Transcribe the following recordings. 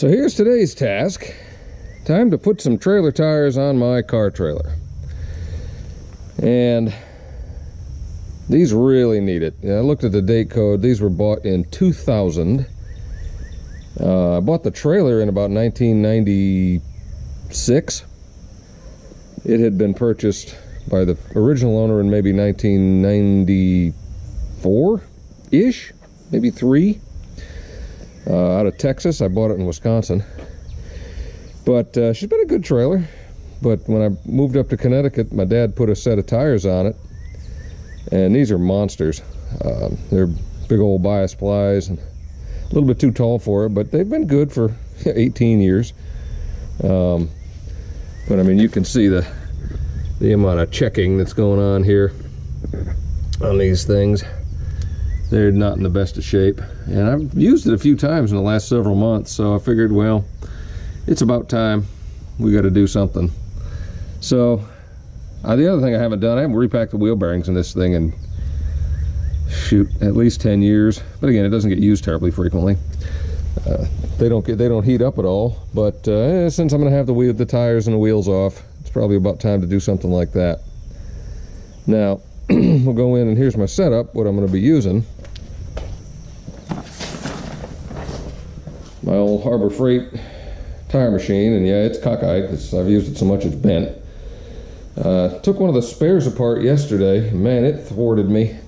So here's today's task. Time to put some trailer tires on my car trailer. And these really need it. Yeah, I looked at the date code. These were bought in 2000. I bought the trailer in about 1996. It had been purchased by the original owner in maybe 1994-ish, maybe 3. Out of Texas. I bought it in Wisconsin. But she's been a good trailer. But when I moved up to Connecticut, my dad put a set of tires on it. And these are monsters. They're big old bias plies and a little bit too tall for it, but they've been good for 18 years. But I mean, you can see the amount of checking that's going on here on these things. They're not in the best of shape, and I've used it a few times in the last several months, so I figured, well, it's about time we got to do something. So the other thing I haven't done, I haven't repacked the wheel bearings in this thing in at least 10 years. But again, it doesn't get used terribly frequently. They don't heat up at all. But since I'm going to have the tires and the wheels off, it's probably about time to do something like that. Now we'll go in, and here's my setup. What I'm going to be using: my old Harbor Freight tire machine, and yeah, it's cockeyed because I've used it so much it's bent. Took one of the spares apart yesterday. Man, it thwarted me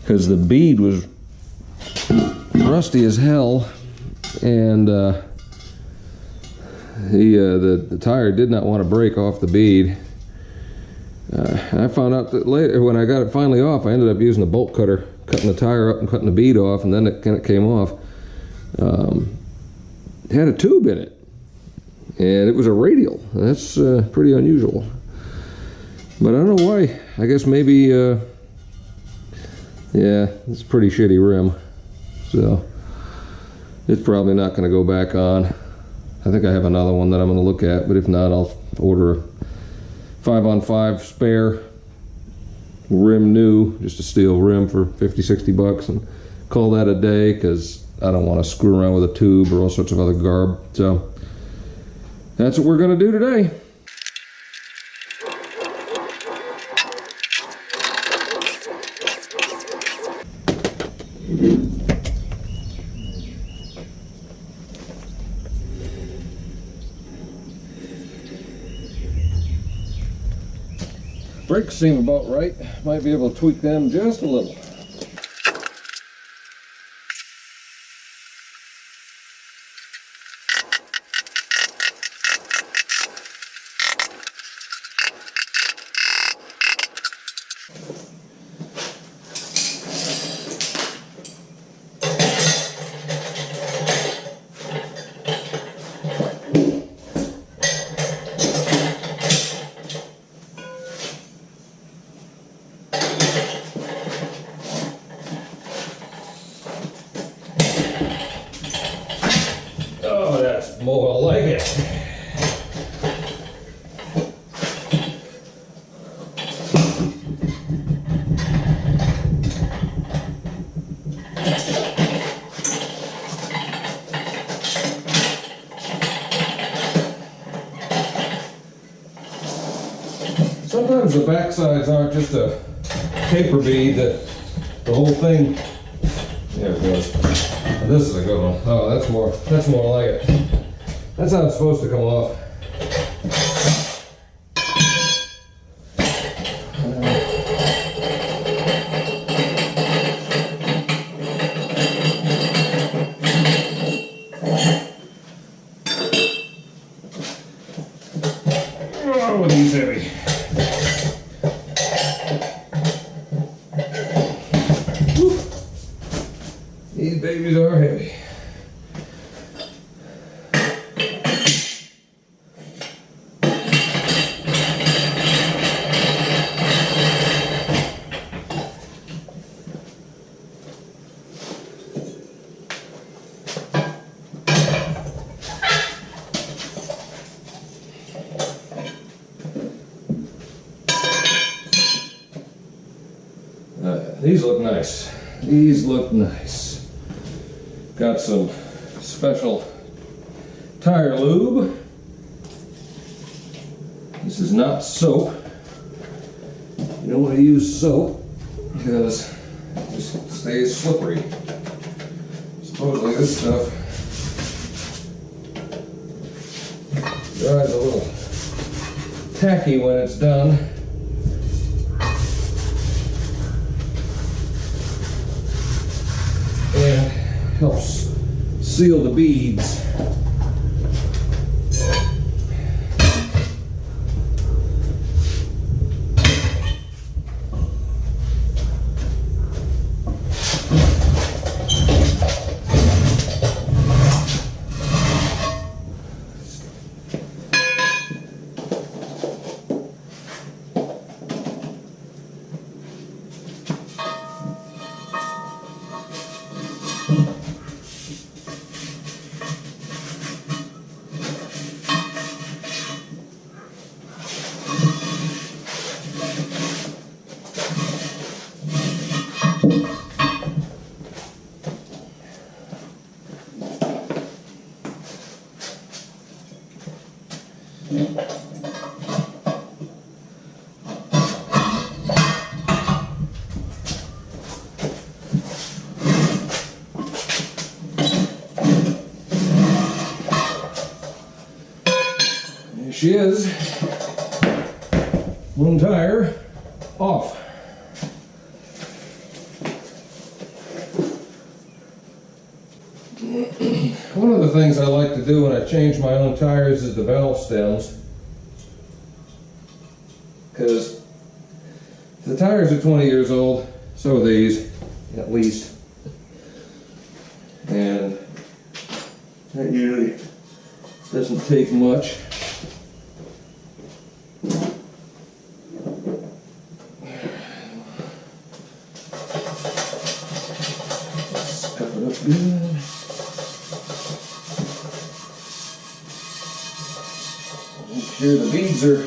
because the bead was rusty as hell, and the tire did not want to break off the bead. I found out that later, when I got it finally off, I ended up using a bolt cutter, cutting the tire up and cutting the bead off, and then it came off. It had a tube in it, and it was a radial. That's pretty unusual. But I don't know why. I guess maybe, yeah, it's a pretty shitty rim. So it's probably not going to go back on. I think I have another one that I'm going to look at, but if not, I'll order a 5-on-5 spare rim new, just a steel rim for 50-60 bucks, and call that a day, because I don't want to screw around with a tube or all sorts of other garb. So that's what we're going to do today. Brakes seem about right. Might be able to tweak them just a little. More like it. Sometimes the back sides aren't just a paper bead, that the whole thing. There it goes. This is a good one. Oh, that's more like it. That's how it's supposed to come off. Oh, he's heavy. Whew. These babies are heavy. These look nice. These look nice. Got some special tire lube. This is not soap. You don't want to use soap because it just stays slippery. Supposedly this stuff dries a little tacky when it's done. And helps seal the beads. There she is. One tire off. One of the things I like to do when I change my own tires is the valve stems, because the tires are 20 years old, so are these, at least, and that usually doesn't take much. Scuff it up good. Make sure the beads are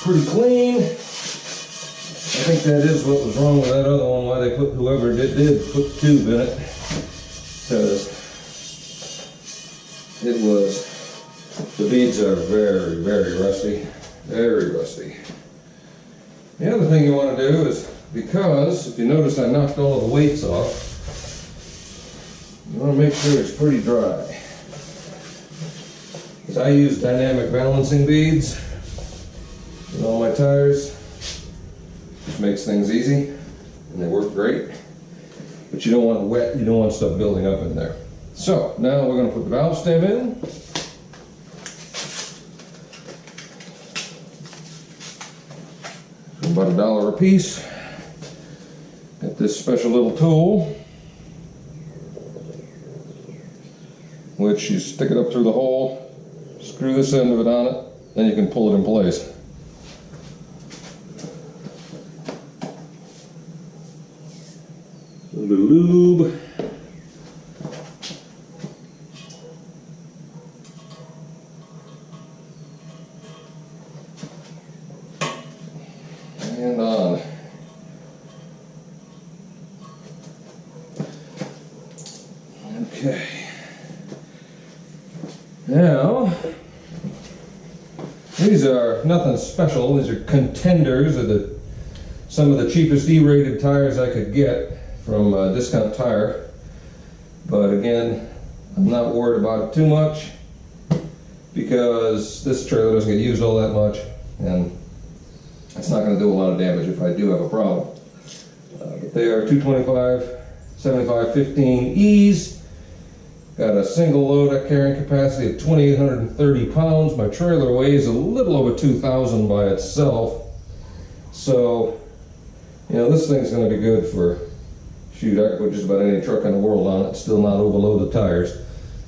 pretty clean. I think that is what was wrong with that other one, why they put, whoever did put the tube in it, because it was, the beads are very, very rusty, very rusty. The other thing you want to do is, because if you notice I knocked all of the weights off, you want to make sure it's pretty dry. Because I use dynamic balancing beads in all my tires, which makes things easy, and they work great. But you don't want it wet, you don't want stuff building up in there. So, now we're going to put the valve stem in. About $1 a piece. Got this special little tool, which you stick it up through the hole, screw this end of it on it, then you can pull it in place. A little bit of lube. And on. Okay. Now, these are nothing special. These are contenders of some of the cheapest E-rated tires I could get from Discount Tire. But again, I'm not worried about it too much because this trailer doesn't get used all that much, and it's not going to do a lot of damage if I do have a problem. But they are 225, 75, 15Es. Got a single load carrying capacity of 2,830 pounds. My trailer weighs a little over 2,000 by itself. So, you know, this thing's going to be good for, shoot, I could put just about any truck in the world on it, still not overload the tires.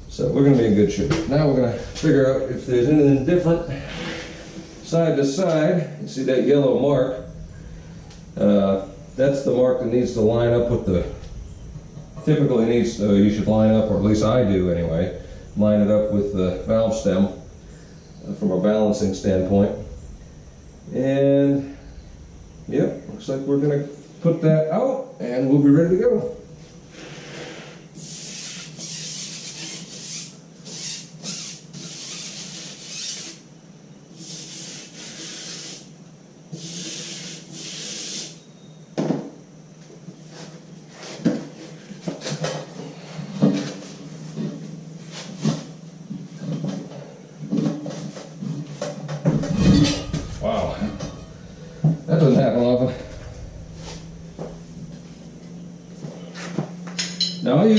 So we're going to be in good shape. Now we're going to figure out if there's anything different side to side. You see that yellow mark? That's the mark that needs to line up with the, typically needs, you should line up, or at least I do anyway, line it up with the valve stem from a balancing standpoint. And yep, looks like we're going to put that out and we'll be ready to go.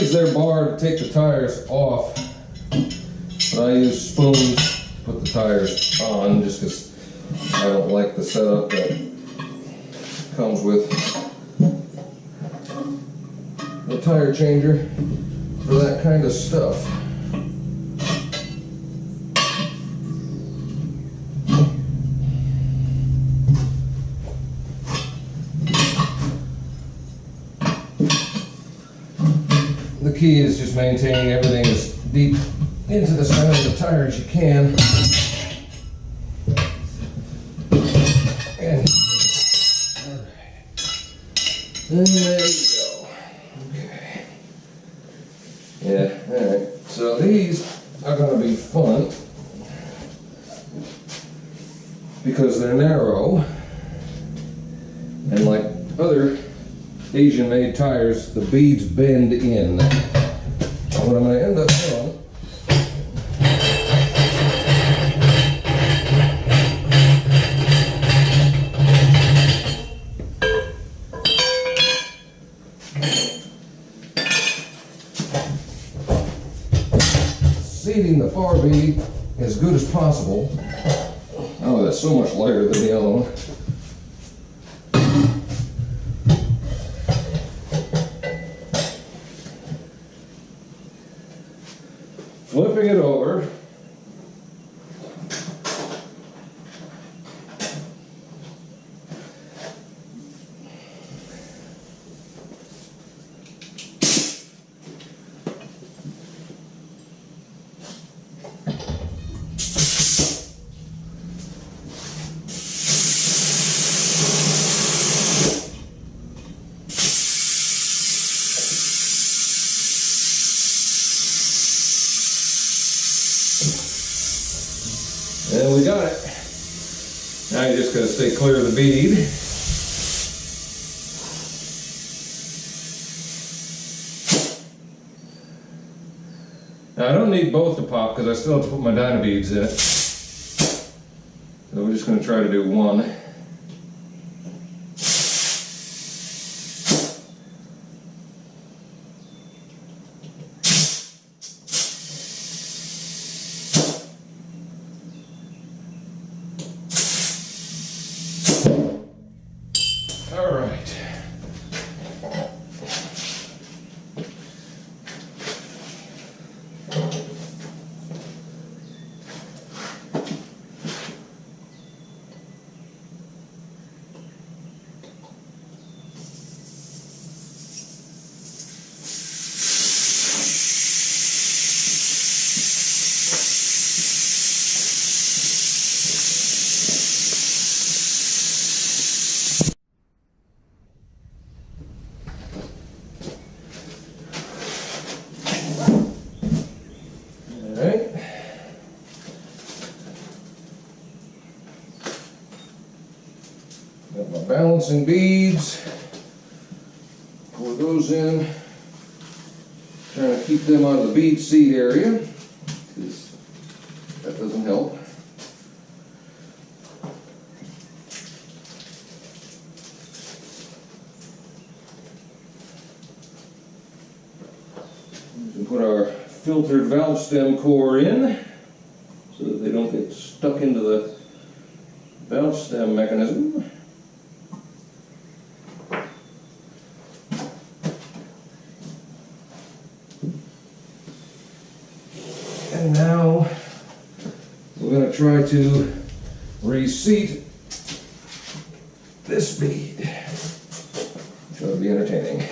use their bar to take the tires off, but I use spoons to put the tires on just because I don't like the setup that comes with the tire changer for that kind of stuff. The key is just maintaining everything as deep into the center of the tire as you can. And, and there you go. Okay. Yeah, alright. So these are going to be fun because they're narrow, and like other Asian-made tires, the beads bend in. What I'm going to end up doing seating the far bead as good as possible. Oh, that's so much lighter than the other one. Flipping it over. And we got it. Now you just got to stay clear of the bead. Now I don't need both to pop because I still have to put my dyna beads in it. So we're just going to try to do one. All right. Got my balancing beads. Pour those in. Trying to keep them out of the bead seat area, because that doesn't help. We can put our filtered valve stem core in so that they don't get stuck into the valve stem mechanism. And now we're going to try to reseat this bead, which ought to be entertaining.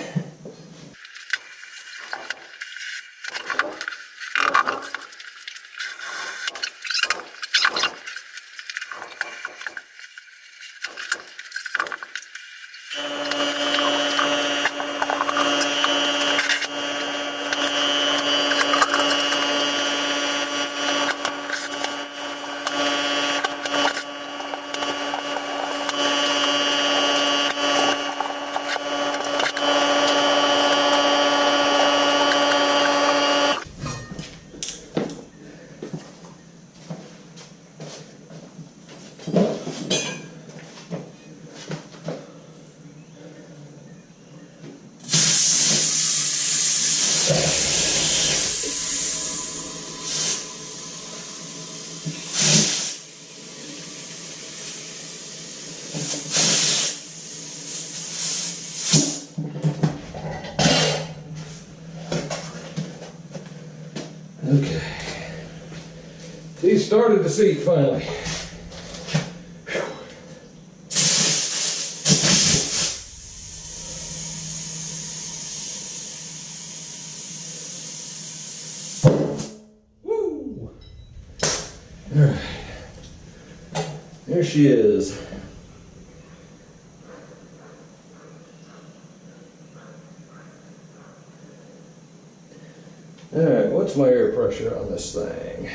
He started to seat finally. Woo! All right. There she is. All right, what's my air pressure on this thing?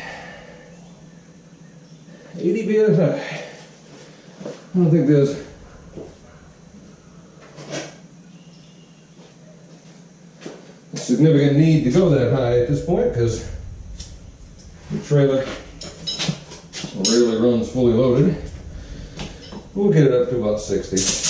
80 psi. I don't think there's a significant need to go that high at this point because the trailer rarely runs fully loaded. We'll get it up to about 60.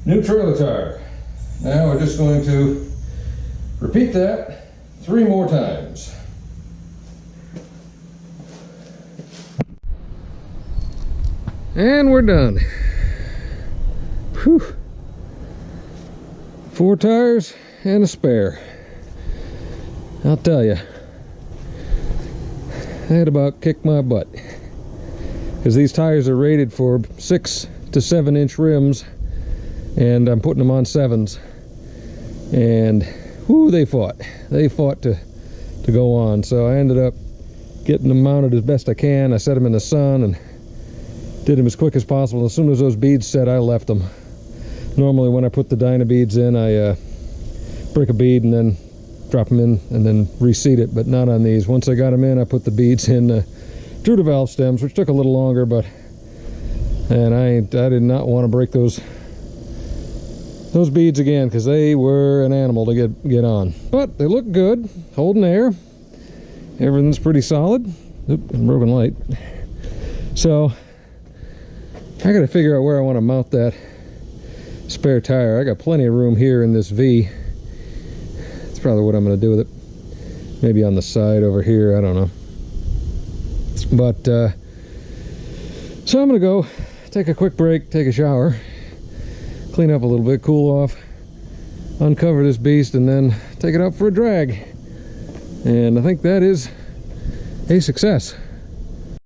New trailer tire. Now we're just going to repeat that 3 more times. And we're done. Whew. 4 tires and a spare. I'll tell you, that about kicked my butt, because these tires are rated for 6 to 7 inch rims, and I'm putting them on 7s, and whoo, they fought to go on. So I ended up getting them mounted as best I can. I set them in the sun and did them as quick as possible. As soon as those beads set, I left them. Normally when I put the Dyna beads in, I break a bead and then drop them in and then reseat it, but not on these. Once I got them in, I put the beads in, drew the valve stems, which took a little longer, but I did not want to break those beads again, because they were an animal to get on. But they look good, holding air. Everything's pretty solid. Oop, broken light. So I got to figure out where I want to mount that spare tire. I got plenty of room here in this V. That's probably what I'm going to do with it. Maybe on the side over here, I don't know. But so I'm going to go take a quick break, take a shower, clean up a little bit, cool off, uncover this beast, and then take it out for a drag. And I think that is a success.